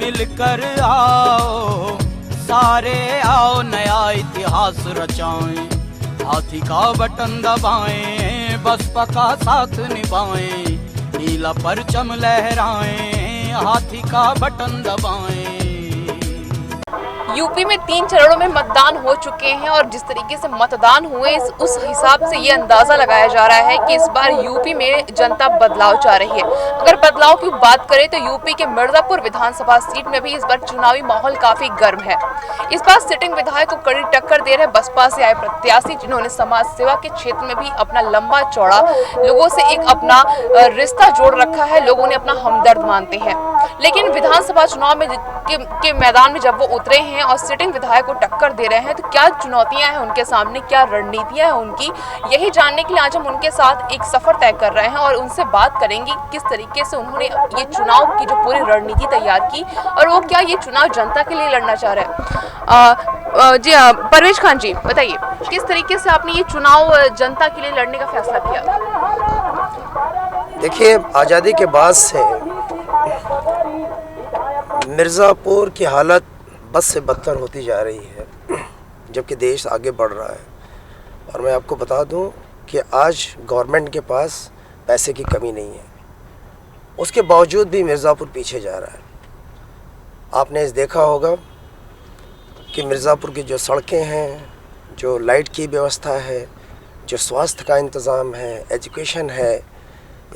मिलकर आओ, सारे आओ नया इतिहास रचाएं। हाथी का बटन दबाएं, बसपा का साथ निभाएं, नीला परचम लहराएं, हाथी का बटन दबाएं। यूपी में 3 चरणों में मतदान हो चुके हैं और जिस तरीके से मतदान हुए उस हिसाब से ये अंदाजा लगाया जा रहा है कि इस बार यूपी में जनता बदलाव चाह रही है। अगर बदलाव की बात करें तो यूपी के मिर्जापुर विधानसभा सीट में भी इस बार चुनावी माहौल काफी गर्म है। इस बार सिटिंग विधायक को कड़ी टक्कर दे रहे बसपा से आए प्रत्याशी, जिन्होंने समाज सेवा के क्षेत्र में भी अपना लंबा चौड़ा लोगों से एक अपना रिश्ता जोड़ रखा है, लोगों ने अपना हमदर्द मानते हैं। लेकिन विधानसभा चुनाव में के मैदान में जब वो उतरे हैं और सिटिंग विधायक को टक्कर दे रहे हैं तो क्या चुनौतियां हैं उनके सामने, क्या रणनीतियां हैं उनकी, यही जानने के लिए आज हम उनके साथ एक सफर तय कर रहे हैं और उनसे बात करेंगे किस तरीके से उन्होंने ये चुनाव की जो पूरी रणनीति तैयार की और वो क्या ये चुनाव जनता के लिए लड़ना चाह रहे हैं। जी परवेज खान जी, बताइए किस तरीके से आपने ये चुनाव जनता के लिए लड़ने का फैसला किया? देखिए, आज़ादी के बाद से मिर्ज़ापुर की हालत बस से बदतर होती जा रही है, जबकि देश आगे बढ़ रहा है। और मैं आपको बता दूं कि आज गवर्नमेंट के पास पैसे की कमी नहीं है, उसके बावजूद भी मिर्ज़ापुर पीछे जा रहा है। आपने देखा होगा कि मिर्ज़ापुर की जो सड़कें हैं, जो लाइट की व्यवस्था है, जो स्वास्थ्य का इंतज़ाम है, एजुकेशन है,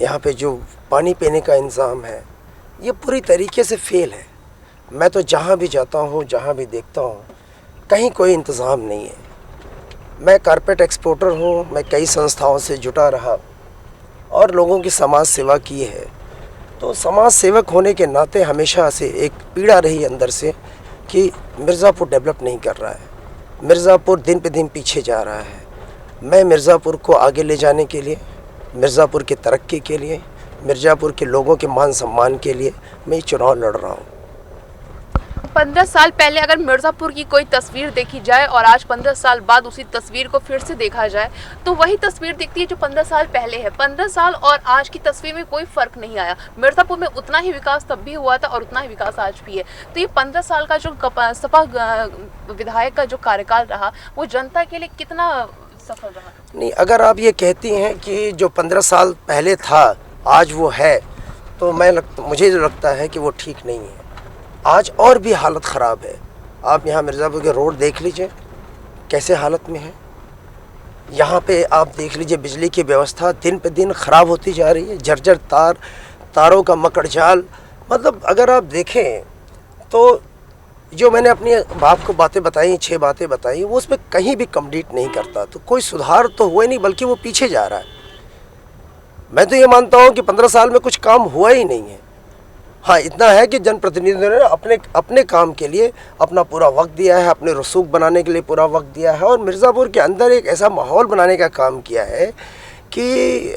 यहाँ पे जो पानी पीने का इंतज़ाम है, ये पूरी तरीके से फेल है। मैं तो जहाँ भी जाता हूँ, जहाँ भी देखता हूँ, कहीं कोई इंतज़ाम नहीं है। मैं कारपेट एक्सपोर्टर हूँ, मैं कई संस्थाओं से जुटा रहा और लोगों की समाज सेवा की है। तो समाज सेवक होने के नाते हमेशा से एक पीड़ा रही अंदर से कि मिर्ज़ापुर डेवलप नहीं कर रहा है, मिर्ज़ापुर दिन पे दिन पीछे जा रहा है। मैं मिर्ज़ापुर को आगे ले जाने के लिए, मिर्ज़ापुर की तरक्की के लिए, मिर्ज़ापुर के लोगों के मान सम्मान के लिए मैं ये चुनाव लड़ रहा हूँ। 15 साल पहले अगर मिर्ज़ापुर की कोई तस्वीर देखी जाए और आज 15 साल बाद उसी तस्वीर को फिर से देखा जाए तो वही तस्वीर दिखती है जो 15 साल पहले है। 15 साल और आज की तस्वीर में कोई फ़र्क नहीं आया। मिर्ज़ापुर में उतना ही विकास तब भी हुआ था और उतना ही विकास आज भी है। तो ये 15 साल का जो सपा विधायक का जो कार्यकाल रहा वो जनता के लिए कितना सफल रहा? नहीं, अगर आप ये कहती हैं कि जो 15 साल पहले था आज वो है, तो मुझे जो लगता है कि वो ठीक नहीं है। आज और भी हालत ख़राब है। आप यहाँ मिर्ज़ापुर के रोड देख लीजिए कैसे हालत में है। यहाँ पे आप देख लीजिए बिजली की व्यवस्था दिन पे दिन ख़राब होती जा रही है। जर्जर तारों का मकड़जाल, मतलब अगर आप देखें तो जो मैंने अपनी आपको बातें बताई, 6 बातें बताई, वो उसमें कहीं भी कंप्लीट नहीं करता। तो कोई सुधार तो हुआ ही नहीं, बल्कि वो पीछे जा रहा है। मैं तो ये मानता हूँ कि 15 साल में कुछ काम हुआ ही नहीं है। हाँ, इतना है कि जनप्रतिनिधियों ने अपने काम के लिए अपना पूरा वक्त दिया है, अपने रसूख बनाने के लिए पूरा वक्त दिया है और मिर्ज़ापुर के अंदर एक ऐसा माहौल बनाने का काम किया है कि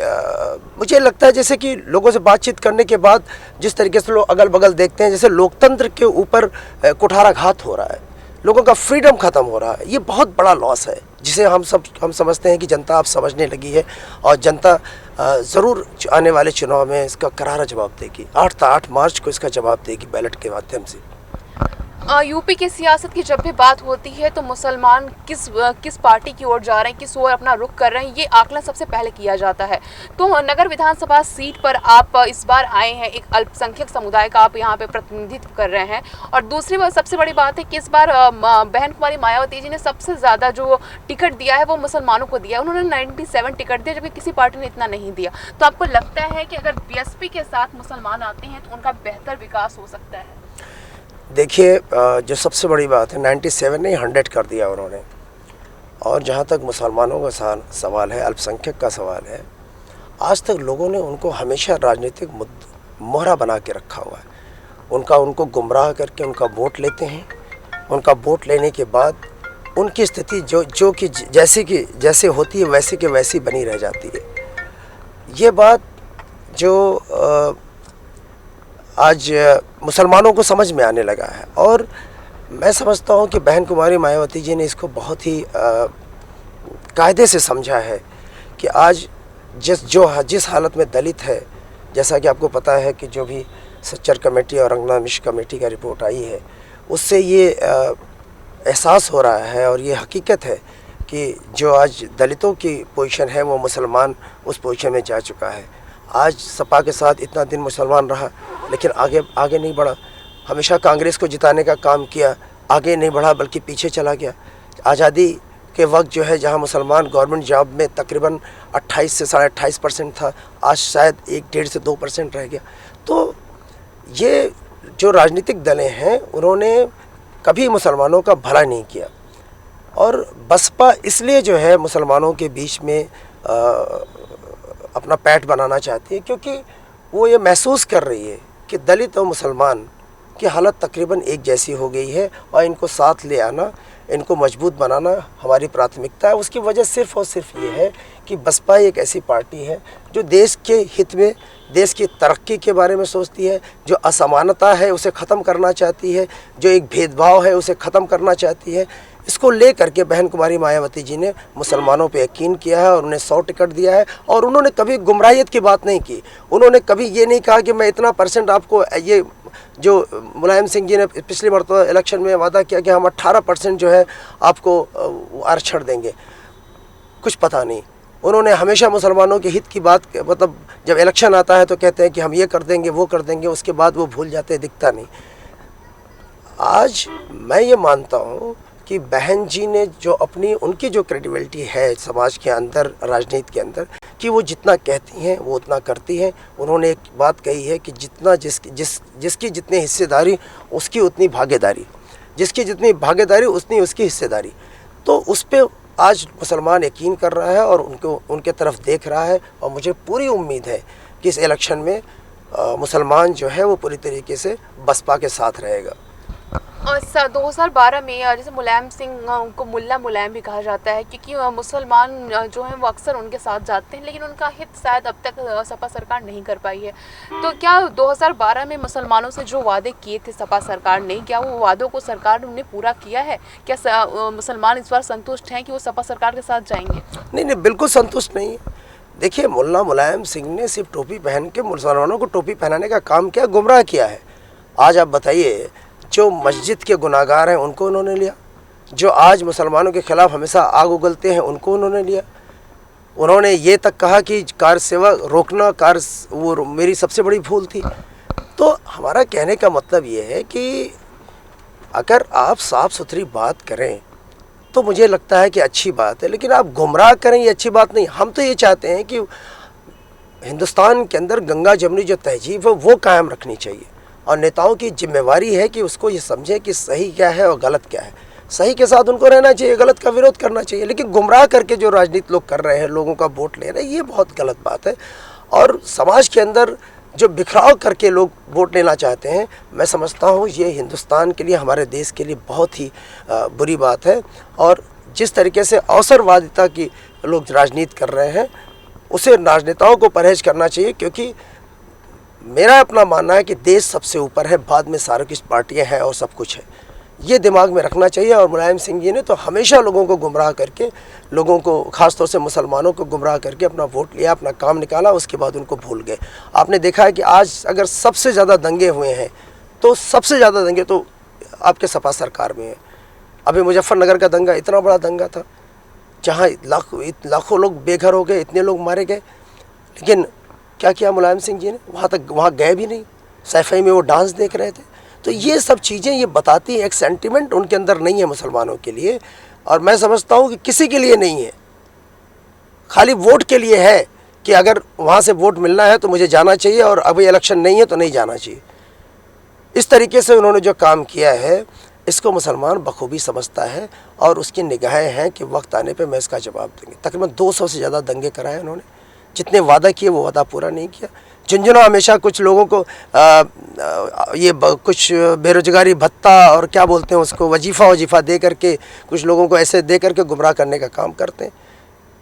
मुझे लगता है जैसे कि लोगों से बातचीत करने के बाद जिस तरीके से लोग अगल बगल देखते हैं, जैसे लोकतंत्र के ऊपर कुठाराघात हो रहा है, लोगों का फ्रीडम ख़त्म हो रहा है। ये बहुत बड़ा लॉस है जिसे हम समझते हैं कि जनता अब समझने लगी है और जनता ज़रूर आने वाले चुनाव में इसका करारा जवाब देगी। 8 मार्च को इसका जवाब देगी बैलेट के माध्यम से। यूपी की सियासत की जब भी बात होती है तो मुसलमान किस पार्टी की ओर जा रहे हैं, किस ओर अपना रुख कर रहे हैं, ये आकलन सबसे पहले किया जाता है। तो नगर विधानसभा सीट पर आप इस बार आए हैं, एक अल्पसंख्यक समुदाय का आप यहाँ पे प्रतिनिधित्व कर रहे हैं और दूसरी सबसे बड़ी बात है कि इस बार बहन कुमारी मायावती जी ने सबसे ज़्यादा जो टिकट दिया है वो मुसलमानों को दिया है। उन्होंने 97 टिकट दिया, जबकि किसी पार्टी ने इतना नहीं दिया। तो आपको लगता है कि अगर बीएसपी के साथ मुसलमान आते हैं तो उनका बेहतर विकास हो सकता है? देखिए, जो सबसे बड़ी बात है 97 नहीं 100 कर दिया उन्होंने। और जहाँ तक मुसलमानों का सवाल है, अल्पसंख्यक का सवाल है, आज तक लोगों ने उनको हमेशा राजनीतिक मोहरा बना के रखा हुआ है। उनको गुमराह करके उनका वोट लेते हैं। उनका वोट लेने के बाद उनकी स्थिति जो कि जैसे होती है वैसे के वैसी बनी रह जाती है। ये बात जो आज मुसलमानों को समझ में आने लगा है और मैं समझता हूँ कि बहन कुमारी मायावती जी ने इसको बहुत ही कायदे से समझा है कि आज जिस हालत में दलित है, जैसा कि आपको पता है कि जो भी सच्चर कमेटी और रंगना मिश्र कमेटी का रिपोर्ट आई है, उससे ये एहसास हो रहा है और ये हकीकत है कि जो आज दलितों की पोजीशन है वो मुसलमान उस पोजीशन में जा चुका है। आज सपा के साथ इतना दिन मुसलमान रहा लेकिन आगे नहीं बढ़ा। हमेशा कांग्रेस को जिताने का काम किया, आगे नहीं बढ़ा बल्कि पीछे चला गया। आज़ादी के वक्त जो है जहां मुसलमान गवर्नमेंट जॉब में तकरीबन 28 से 28.5% था, आज शायद 1-1.5 से 2% रह गया। तो ये जो राजनीतिक दलें हैं उन्होंने कभी मुसलमानों का भला नहीं किया और बसपा इसलिए जो है मुसलमानों के बीच में अपना पैठ बनाना चाहती है क्योंकि वो ये महसूस कर रही है कि दलित और मुसलमान की हालत तकरीबन एक जैसी हो गई है और इनको साथ ले आना, इनको मजबूत बनाना हमारी प्राथमिकता है। उसकी वजह सिर्फ़ और सिर्फ ये है कि बसपा एक ऐसी पार्टी है जो देश के हित में, देश की तरक्की के बारे में सोचती है, जो असमानता है उसे ख़त्म करना चाहती है, जो एक भेदभाव है उसे ख़त्म करना चाहती है। इसको ले करके बहन कुमारी मायावती जी ने मुसलमानों पे यकीन किया है और उन्हें 100 टिकट दिया है और उन्होंने कभी गुमराहियत की बात नहीं की। उन्होंने कभी ये नहीं कहा कि मैं इतना % आपको, ये जो मुलायम सिंह जी ने पिछली मरतबा इलेक्शन में वादा किया कि हम 18% जो है आपको आरक्षण देंगे, कुछ पता नहीं। उन्होंने हमेशा मुसलमानों के हित की बात, मतलब जब इलेक्शन आता है तो कहते हैं कि हम ये कर देंगे वो कर देंगे, उसके बाद वो भूल जाते हैं, दिखता नहीं। आज मैं ये मानता हूँ कि बहन जी ने जो अपनी, उनकी जो क्रेडिबिलिटी है समाज के अंदर, राजनीति के अंदर, कि वो जितना कहती हैं वो उतना करती हैं। उन्होंने एक बात कही है कि जितना जिसकी जितनी हिस्सेदारी उसकी उतनी भागीदारी, जिसकी जितनी भागीदारी उतनी उसकी हिस्सेदारी। तो उस पर आज मुसलमान यकीन कर रहा है और उनके तरफ देख रहा है और मुझे पूरी उम्मीद है कि इस इलेक्शन में मुसलमान जो है वो पूरी तरीके से बसपा के साथ रहेगा। 2012 में जैसे मुलायम सिंह को मुल्ला मुलायम भी कहा जाता है क्योंकि मुसलमान जो हैं वो अक्सर उनके साथ जाते हैं, लेकिन उनका हित शायद अब तक सपा सरकार नहीं कर पाई है। तो क्या 2012 में मुसलमानों से जो वादे किए थे सपा सरकार ने, क्या वो वादों को सरकार ने पूरा किया है? क्या मुसलमान इस बार संतुष्ट हैं कि वो सपा सरकार के साथ जाएंगे? नहीं, बिल्कुल संतुष्ट नहीं है। देखिए, मुल्ला मुलायम सिंह ने सिर्फ टोपी पहन के मुसलमानों को टोपी पहनाने का काम किया, गुमराह किया है। आज आप बताइए, जो मस्जिद के गुनाहगार हैं उनको उन्होंने लिया, जो आज मुसलमानों के ख़िलाफ़ हमेशा आग उगलते हैं उनको उन्होंने लिया। उन्होंने ये तक कहा कि कार सेवा रोकना, वो मेरी सबसे बड़ी भूल थी। तो हमारा कहने का मतलब ये है कि अगर आप साफ़ सुथरी बात करें तो मुझे लगता है कि अच्छी बात है, लेकिन आप गुमराह करें ये अच्छी बात नहीं। हम तो ये चाहते हैं कि हिंदुस्तान के अंदर गंगा जमुनी जो तहजीब है वो कायम रखनी चाहिए और नेताओं की जिम्मेवारी है कि उसको ये समझे कि सही क्या है और गलत क्या है। सही के साथ उनको रहना चाहिए, गलत का विरोध करना चाहिए, लेकिन गुमराह करके जो राजनीति लोग कर रहे हैं, लोगों का वोट ले रहे हैं, ये बहुत गलत बात है। और समाज के अंदर जो बिखराव करके लोग वोट लेना चाहते हैं, मैं समझता हूँ ये हिंदुस्तान के लिए, हमारे देश के लिए बहुत ही बुरी बात है। और जिस तरीके से अवसरवादिता की लोग राजनीति कर रहे हैं, उसे राजनेताओं को परहेज करना चाहिए, क्योंकि मेरा अपना मानना है कि देश सबसे ऊपर है, बाद में सारी कुछ पार्टियां हैं और सब कुछ है। ये दिमाग में रखना चाहिए। और मुलायम सिंह जी ने तो हमेशा लोगों को गुमराह करके, लोगों को ख़ासतौर से मुसलमानों को गुमराह करके अपना वोट लिया, अपना काम निकाला, उसके बाद उनको भूल गए। आपने देखा है कि आज अगर सबसे ज़्यादा दंगे हुए हैं तो सबसे ज़्यादा दंगे तो आपके सपा सरकार में है। अभी मुजफ्फरनगर का दंगा इतना बड़ा दंगा था जहाँ लाखों लोग बेघर हो गए, इतने लोग मारे गए, लेकिन क्या किया मुलायम सिंह जी ने? वहाँ गए भी नहीं, सैफई में वो डांस देख रहे थे। तो ये सब चीज़ें ये बताती हैं, एक सेंटिमेंट उनके अंदर नहीं है मुसलमानों के लिए, और मैं समझता हूँ कि किसी के लिए नहीं है, खाली वोट के लिए है कि अगर वहाँ से वोट मिलना है तो मुझे जाना चाहिए और अभी इलेक्शन नहीं है तो नहीं जाना चाहिए। इस तरीके से उन्होंने जो काम किया है, इसको मुसलमान बखूबी समझता है और उसकी निगाहें हैं कि वक्त आने पे मैं इसका जवाब देंगे। तकरीबन 200 से ज़्यादा दंगे कराए उन्होंने, जितने वादा किए वो वादा पूरा नहीं किया। झुंझुनू हमेशा कुछ लोगों को कुछ बेरोजगारी भत्ता और क्या बोलते हैं उसको, वजीफ़ा दे करके, कुछ लोगों को ऐसे दे करके गुमराह करने का काम करते हैं।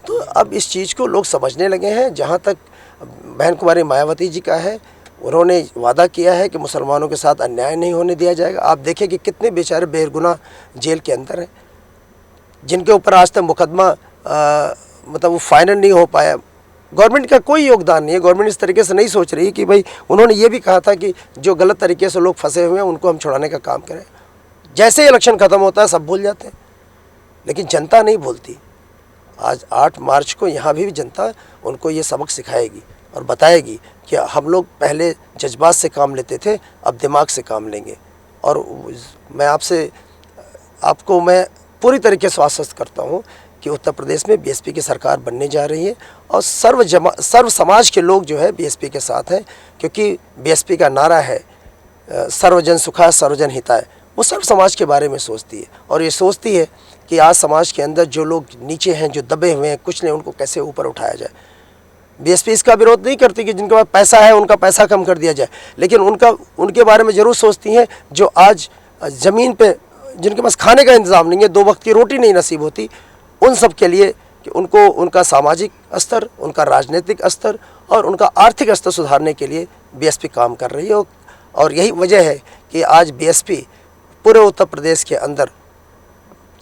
तो अब इस चीज़ को लोग समझने लगे हैं। जहाँ तक बहन कुमारी मायावती जी का है, उन्होंने वादा किया है कि मुसलमानों के साथ अन्याय नहीं होने दिया जाएगा। आप देखें कि कितने बेचारे बेगुनाह जेल के अंदर हैं, जिनके ऊपर आज तक मुकदमा मतलब वो फाइनल नहीं हो पाया। गवर्नमेंट का कोई योगदान नहीं है। गवर्नमेंट इस तरीके से नहीं सोच रही कि भाई, उन्होंने ये भी कहा था कि जो गलत तरीके से लोग फंसे हुए हैं उनको हम छुड़ाने का काम करें। जैसे ही इलेक्शन ख़त्म होता है सब भूल जाते हैं, लेकिन जनता नहीं भूलती। आज 8 मार्च को यहाँ भी जनता उनको ये सबक सिखाएगी और बताएगी कि हम लोग पहले जज्बात से काम लेते थे, अब दिमाग से काम लेंगे। और मैं आपको मैं पूरी तरीके से आश्वस्त करता हूँ कि उत्तर प्रदेश में बीएसपी की सरकार बनने जा रही है और सर्व समाज के लोग जो है बीएसपी के साथ हैं, क्योंकि बीएसपी का नारा है सर्वजन सुखाय सर्वजन हिताय। वो सर्व समाज के बारे में सोचती है और ये सोचती है कि आज समाज के अंदर जो लोग नीचे हैं, जो दबे हुए हैं, कुछ नहीं, उनको कैसे ऊपर उठाया जाए। बीएसपी इसका विरोध नहीं करती कि जिनके पास पैसा है उनका पैसा कम कर दिया जाए, लेकिन उनके बारे में ज़रूर सोचती हैं जो आज ज़मीन पे, जिनके पास खाने का इंतज़ाम नहीं है, 2 वक्त की रोटी नहीं नसीब होती, उन सब के लिए कि उनको उनका सामाजिक स्तर, उनका राजनीतिक स्तर और उनका आर्थिक स्तर सुधारने के लिए बीएसपी काम कर रही है। और यही वजह है कि आज बीएसपी पूरे उत्तर प्रदेश के अंदर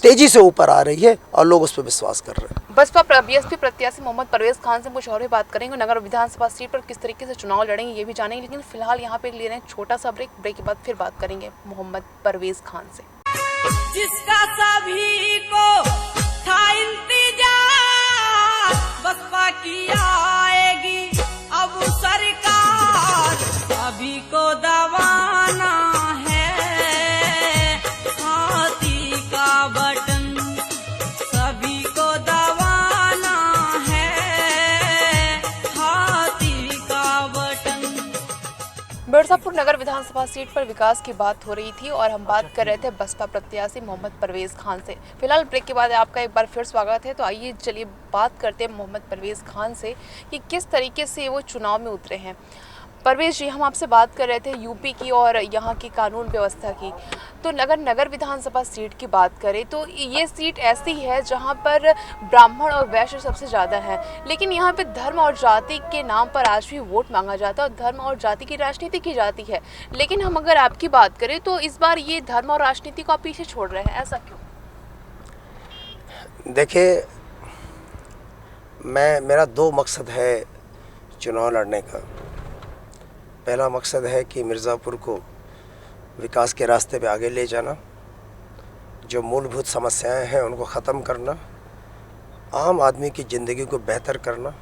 तेजी से ऊपर आ रही है और लोग उस पर विश्वास कर रहे हैं। बसपा बीएसपी प्रत्याशी मोहम्मद परवेज खान से कुछ और भी बात करेंगे। नगर विधानसभा सीट पर किस तरीके से चुनाव लड़ेंगे ये भी जानेंगे, लेकिन फिलहाल यहाँ पे ले रहे हैं छोटा सा ब्रेक के बाद फिर बात करेंगे मोहम्मद परवेज खान से। जिसका सभी को था इंतजार, बसपा की आएगी अब सरकार, सभी को दबाना है हाथी का बटन, सभी को दबाना है हाथी का बटन। मिर्जापुर नगर विधानसभा सीट पर विकास की बात हो रही थी और हम बात कर रहे थे बसपा प्रत्याशी मोहम्मद परवेज खान से। फिलहाल ब्रेक के बाद आपका एक बार फिर स्वागत है। तो आइए चलिए बात करते हैं मोहम्मद परवेज खान से कि किस तरीके से वो चुनाव में उतरे हैं। परवेज जी, हम आपसे बात कर रहे थे यूपी की और यहाँ की कानून व्यवस्था की। तो नगर विधानसभा सीट की बात करें तो ये सीट ऐसी है जहाँ पर ब्राह्मण और वैश्य सबसे ज़्यादा है, लेकिन यहाँ पे धर्म और जाति के नाम पर आज भी वोट मांगा जाता है और धर्म और जाति की राजनीति की जाती है। लेकिन हम अगर आपकी बात करें तो इस बार ये धर्म और राजनीति को आप पीछे छोड़ रहे हैं, ऐसा क्यों? देखिए, मेरा 2 मकसद है चुनाव लड़ने का। पहला मकसद है कि मिर्ज़ापुर को विकास के रास्ते पे आगे ले जाना, जो मूलभूत समस्याएं हैं उनको ख़त्म करना, आम आदमी की ज़िंदगी को बेहतर करना,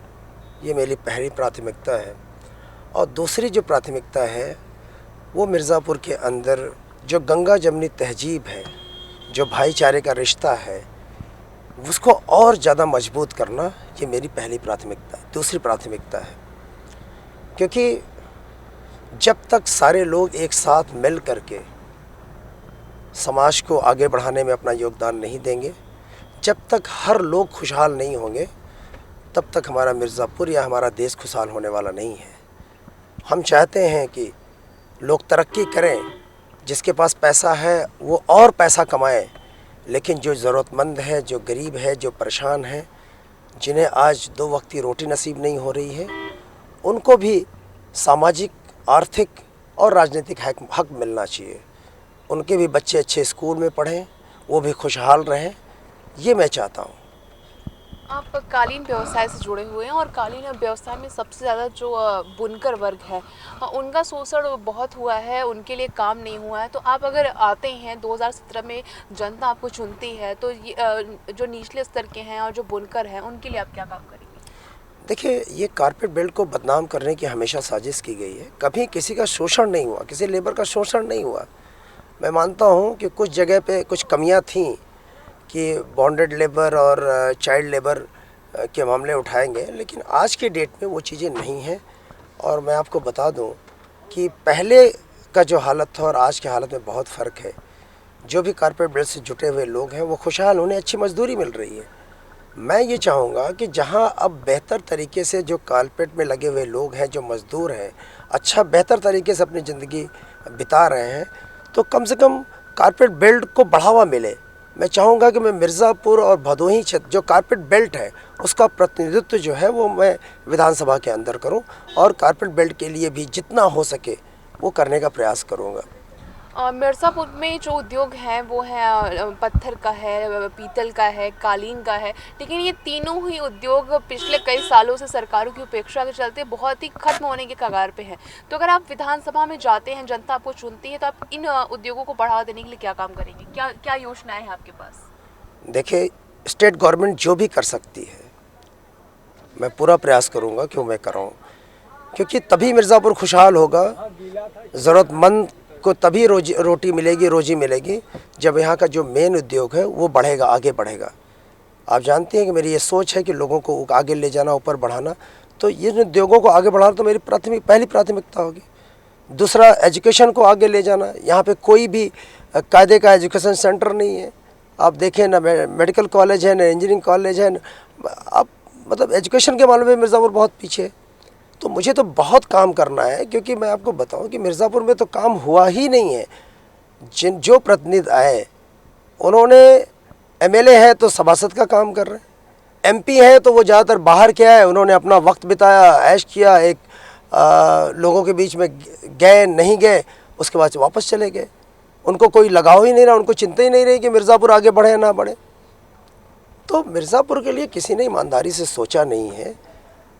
ये मेरी पहली प्राथमिकता है। और दूसरी जो प्राथमिकता है वो मिर्ज़ापुर के अंदर जो गंगा जमनी तहजीब है, जो भाईचारे का रिश्ता है, उसको और ज़्यादा मजबूत करना, ये मेरी पहली प्राथमिकता है। दूसरी प्राथमिकता है क्योंकि जब तक सारे लोग एक साथ मिल करके समाज को आगे बढ़ाने में अपना योगदान नहीं देंगे, जब तक हर लोग खुशहाल नहीं होंगे, तब तक हमारा मिर्ज़ापुर या हमारा देश खुशहाल होने वाला नहीं है। हम चाहते हैं कि लोग तरक्की करें, जिसके पास पैसा है वो और पैसा कमाए, लेकिन जो ज़रूरतमंद है, जो गरीब है, जो परेशान है, जिन्हें आज 2 वक्त की रोटी नसीब नहीं हो रही है, उनको भी सामाजिक, आर्थिक और राजनीतिक हक मिलना चाहिए। उनके भी बच्चे अच्छे स्कूल में पढ़ें, वो भी खुशहाल रहें, ये मैं चाहता हूँ। आप कालीन व्यवसाय से जुड़े हुए हैं और कालीन व्यवसाय में सबसे ज़्यादा जो बुनकर वर्ग है उनका शोषण बहुत हुआ है, उनके लिए काम नहीं हुआ है। तो आप अगर आते हैं 2017 में जनता आपको चुनती है तो जो निचले स्तर के हैं और जो बुनकर हैं उनके लिए आप क्या काम करेंगे? देखिए, ये कारपेट बेल्ट को बदनाम करने की हमेशा साजिश की गई है। कभी किसी का शोषण नहीं हुआ, किसी लेबर का शोषण नहीं हुआ। मैं मानता हूँ कि कुछ जगह पे कुछ कमियाँ थीं कि बॉन्डेड लेबर और चाइल्ड लेबर के मामले उठाएंगे, लेकिन आज के डेट में वो चीज़ें नहीं हैं। और मैं आपको बता दूं कि पहले का जो हालत था और आज के हालत में बहुत फ़र्क है। जो भी कारपेट बेल्ट से जुटे हुए लोग हैं वो खुशहाल, उन्हें अच्छी मजदूरी मिल रही है। मैं ये चाहूँगा कि जहाँ अब बेहतर तरीके से जो कारपेट में लगे हुए लोग हैं, जो मज़दूर हैं, अच्छा बेहतर तरीके से अपनी ज़िंदगी बिता रहे हैं, तो कम से कम कारपेट बेल्ट को बढ़ावा मिले। मैं चाहूँगा कि मैं मिर्ज़ापुर और भदोही क्षेत्र जो कारपेट बेल्ट है उसका प्रतिनिधित्व जो है वो मैं विधानसभा के अंदर करूँ और कारपेट बेल्ट के लिए भी जितना हो सके वो करने का प्रयास करूँगा। मिर्ज़ापुर में जो उद्योग हैं वो है पत्थर का है, पीतल का है, कालीन का है, लेकिन ये तीनों ही उद्योग पिछले कई सालों से सरकारों की उपेक्षा के चलते बहुत ही खत्म होने के कगार पे हैं। तो अगर आप विधानसभा में जाते हैं, जनता आपको चुनती है, तो आप इन उद्योगों को बढ़ावा देने के लिए क्या काम करेंगे? क्या क्या योजनाएं हैं आपके पास? देखिए, स्टेट गवर्नमेंट जो भी कर सकती है मैं पूरा प्रयास करूँगा कि मैं कराऊँ, क्योंकि तभी मिर्ज़ापुर खुशहाल होगा। ज़रूरतमंद को तभी रोटी मिलेगी, रोजी मिलेगी, जब यहाँ का जो मेन उद्योग है वो बढ़ेगा, आगे बढ़ेगा। आप जानते हैं कि मेरी ये सोच है कि लोगों को आगे ले जाना, ऊपर बढ़ाना। तो ये उद्योगों को आगे बढ़ाना तो मेरी पहली प्राथमिकता होगी। दूसरा, एजुकेशन को आगे ले जाना। यहाँ पे कोई भी कायदे का एजुकेशन सेंटर नहीं है। आप देखें ना, मेडिकल कॉलेज है, ना इंजीनियरिंग कॉलेज है। आप मतलब एजुकेशन के मामले में मिर्ज़ापुर बहुत पीछे है। तो मुझे तो बहुत काम करना है, क्योंकि मैं आपको बताऊं कि मिर्ज़ापुर में तो काम हुआ ही नहीं है। जो प्रतिनिधि आए उन्होंने, एमएलए है तो सभासद का काम कर रहे हैं, एमपी है तो वो ज़्यादातर बाहर के आए, उन्होंने अपना वक्त बिताया, ऐश किया, एक लोगों के बीच में गए नहीं गए, उसके बाद से वापस चले गए। उनको कोई लगाव ही नहीं रहा, उनको चिंता ही नहीं रही कि मिर्ज़ापुर आगे बढ़े या ना बढ़े। तो मिर्ज़ापुर के लिए किसी ने ईमानदारी से सोचा नहीं है।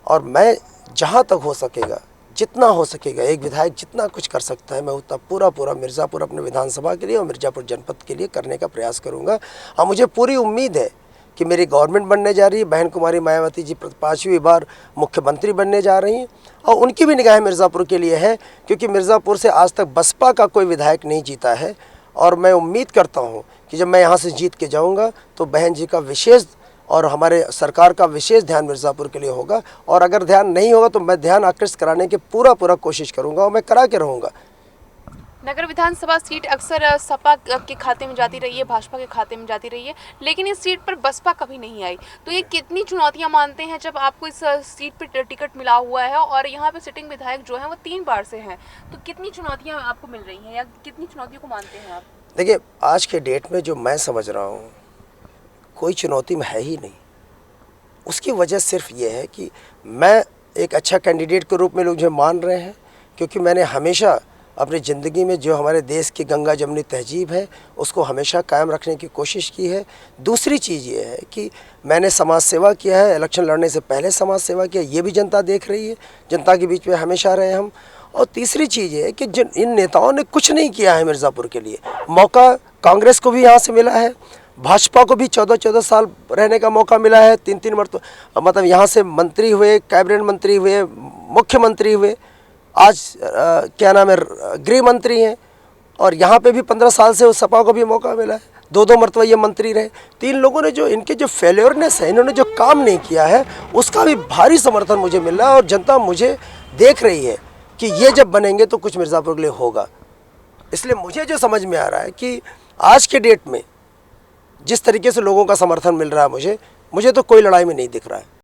और मैं जहाँ तक हो सकेगा, जितना हो सकेगा, एक विधायक जितना कुछ कर सकता है, मैं उतना पूरा मिर्ज़ापुर अपने विधानसभा के लिए और मिर्ज़ापुर जनपद के लिए करने का प्रयास करूँगा। और मुझे पूरी उम्मीद है कि मेरी गवर्नमेंट बनने जा रही है, बहन कुमारी मायावती जी 5वीं बार मुख्यमंत्री बनने जा रही हैं, और उनकी भी निगाह मिर्ज़ापुर के लिए है, क्योंकि मिर्ज़ापुर से आज तक बसपा का कोई विधायक नहीं जीता है। और मैं उम्मीद करता हूँ कि जब मैं यहाँ से जीत के जाऊँगा तो बहन जी का विशेष और हमारे सरकार का विशेष ध्यान मिर्ज़ापुर के लिए होगा। और अगर ध्यान नहीं होगा तो मैं ध्यान आकृष्ट कराने की पूरा कोशिश करूँगा, और मैं करा के रहूँगा। नगर विधानसभा सीट अक्सर सपा के खाते में जाती रही है, भाजपा के खाते में जाती रही है, लेकिन इस सीट पर बसपा कभी नहीं आई। तो ये कितनी चुनौतियां मानते हैं जब आपको इस सीट पर टिकट मिला हुआ है और यहाँ पे सिटिंग विधायक जो है वो 3 बार से हैं, तो कितनी चुनौतियां आपको मिल रही हैं या कितनी चुनौतियों को मानते हैं आप? देखिए, आज के डेट में जो मैं समझ रहा हूँ, कोई चुनौती में है ही नहीं। उसकी वजह सिर्फ ये है कि मैं एक अच्छा कैंडिडेट के रूप में लोग मुझे मान रहे हैं, क्योंकि मैंने हमेशा अपनी ज़िंदगी में जो हमारे देश की गंगा जमनी तहजीब है उसको हमेशा कायम रखने की कोशिश की है। दूसरी चीज़ ये है कि मैंने समाज सेवा किया है, इलेक्शन लड़ने से पहले समाज सेवा किया, ये भी जनता देख रही है, जनता के बीच में हमेशा रहे हम। और तीसरी चीज़ ये है कि जिन इन नेताओं ने कुछ नहीं किया है मिर्ज़ापुर के लिए, मौका कांग्रेस को भी यहाँ से मिला है, भाजपा को भी 14-14 साल रहने का मौका मिला है, 3-3 मरतबा मतलब यहाँ से मंत्री हुए, कैबिनेट मंत्री हुए, मुख्यमंत्री हुए, आज क्या नाम है, गृह मंत्री हैं। और यहाँ पे भी 15 साल से उस सपा को भी मौका मिला है, 2-2 मरतबा ये मंत्री रहे। 3 लोगों ने जो इनके जो फेल्योरनेस है, इन्होंने जो काम नहीं किया है, उसका भी भारी समर्थन मुझे मिल रहा है। और जनता मुझे देख रही है कि ये जब बनेंगे तो कुछ मिर्ज़ापुर के लिए होगा। इसलिए मुझे जो समझ में आ रहा है कि आज के डेट में जिस तरीके से लोगों का समर्थन मिल रहा है मुझे तो कोई लड़ाई में नहीं दिख रहा है।